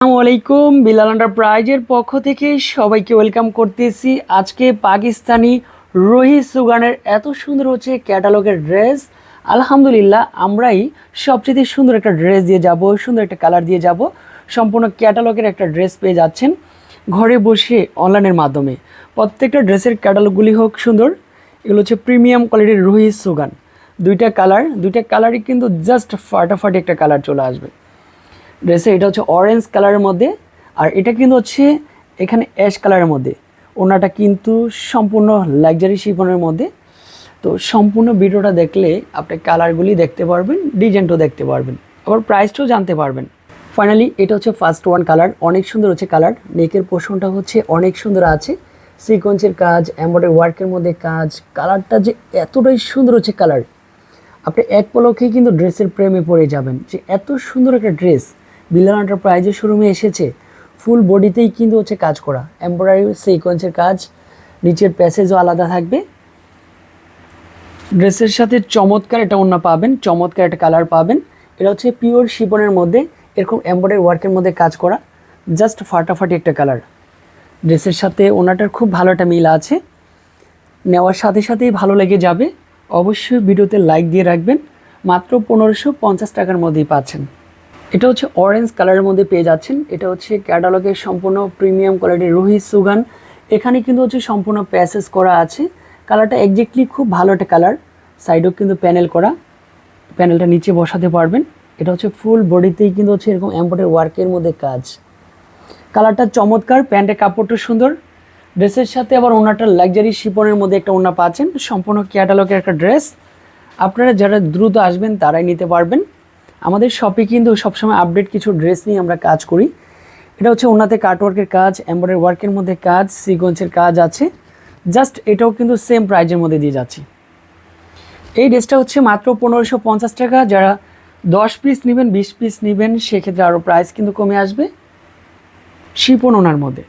আসসালামু আলাইকুম। বিলাল এন্টারপ্রাইজের পক্ষ থেকে সবাইকে ওয়েলকাম করতেছি। আজকে পাকিস্তানি রোহি সুগানের এত সুন্দর হচ্ছে ক্যাটালগের ড্রেস। আলহামদুলিল্লাহ, আমরাই সবচেয়ে সুন্দর একটা ড্রেস দিয়ে যাব, সুন্দর একটা কালার দিয়ে যাব। সম্পূর্ণ ক্যাটালগের একটা ড্রেস পেয়ে যাচ্ছেন ঘরে বসে অনলাইনের মাধ্যমে। প্রত্যেকটা ড্রেসের ক্যাটালগুলি হোক সুন্দর। এগুলো হচ্ছে প্রিমিয়াম কোয়ালিটির রোহি সুগান। দুইটা কালারই কিন্তু জাস্ট ফাটাফাটি একটা কালার চলে আসবে ড্রেসে। এটা হচ্ছে অরেঞ্জ কালারের মধ্যে, আর এটা কিন্তু হচ্ছে এখানে অ্যাশ কালারের মধ্যে। ওনাটা কিন্তু সম্পূর্ণ লাক্সারি শিফনের মধ্যে। তো সম্পূর্ণ ভিডিওটা দেখলে আপনি কালারগুলি দেখতে পারবেন, ডিজাইনটাও দেখতে পারবেন, আবার প্রাইসটাও জানতে পারবেন। ফাইনালি এটা হচ্ছে ফার্স্ট ওয়ান কালার, অনেক সুন্দর হচ্ছে কালার। নেকের পোর্শনটা হচ্ছে অনেক সুন্দর আছে, সিকোয়েন্সের কাজ, এমব্রয়ডারি ওয়ার্কের মধ্যে কাজ। কালারটা যে এতটাই সুন্দর হচ্ছে কালার, আপনি এক পলকেই কিন্তু ড্রেসের প্রেমে পড়ে যাবেন যে এত সুন্দর একটা ড্রেস বিলাল এন্টারপ্রাইজের শোরুমে এসেছে। ফুল বডিতেই কিন্তু হচ্ছে কাজ করা, এমব্রয়ডারি সিকোয়েন্সের কাজ, নিচের প্যাসেজও আলাদা থাকবে। ড্রেসের সাথে চমৎকার একটা ওড়না পাবেন, চমৎকার একটা কালার পাবেন। এটা হচ্ছে পিওর শিফনের মধ্যে এরকম এমব্রয়ডারি ওয়ার্কের মধ্যে কাজ করা, জাস্ট ফাটাফাটি একটা কালার। ড্রেসের সাথে ওড়নাটার খুব ভালো একটা মিল আছে, নেওয়ার সাথে সাথেই ভালো লেগে যাবে। অবশ্যই ভিডিওতে লাইক দিয়ে রাখবেন। মাত্র 1550 টাকার মধ্যেই পাচ্ছেন। এটা হচ্ছে অরেঞ্জ কালারের মধ্যে পেয়ে যাচ্ছেন। এটা হচ্ছে ক্যাটালগের সম্পূর্ণ প্রিমিয়াম কোয়ালিটির রোহি সুগান। এখানে কিন্তু হচ্ছে সম্পূর্ণ প্যাসেজ করা আছে। কালারটা একজ্যাক্টলি খুব ভালো একটা কালার। সাইডেও কিন্তু প্যানেল করা, প্যানেলটা নিচে বসাতে পারবেন। এটা হচ্ছে ফুল বডিতেই কিন্তু হচ্ছে এরকম এমব্রয়ডারি ওয়ার্কের মধ্যে কাজ। কালারটা চমৎকার, প্যান্টের কাপড়টা সুন্দর। ড্রেসের সাথে আবার ওনাটা লাক্সারি শিপনের মধ্যে একটা ওনা পাচ্ছেন। সম্পূর্ণ ক্যাটালগের একটা ড্রেস। আপনারা যারা দ্রুত আসবেন তারাই নিতে পারবেন। আমাদের শপে কিন্তু সবসময় আপডেট কিছু ড্রেস নিয়ে আমরা কাজ করি। এটা হচ্ছে ওনাতে কাটওয়ার্কের কাজ, এমব্রয়ডারি ওয়ার্কের মধ্যে কাজ, সিকোয়েন্সের কাজ আছে। জাস্ট এটাও কিন্তু সেম প্রাইজের মধ্যে দিয়ে যাচ্ছি। এই ড্রেসটা হচ্ছে মাত্র 1550 টাকা। যারা 10 পিস নেবেন, 20 পিস নেবেন, সেক্ষেত্রে আরও প্রাইস কিন্তু কমে আসবে শিপন ওনার মধ্যে।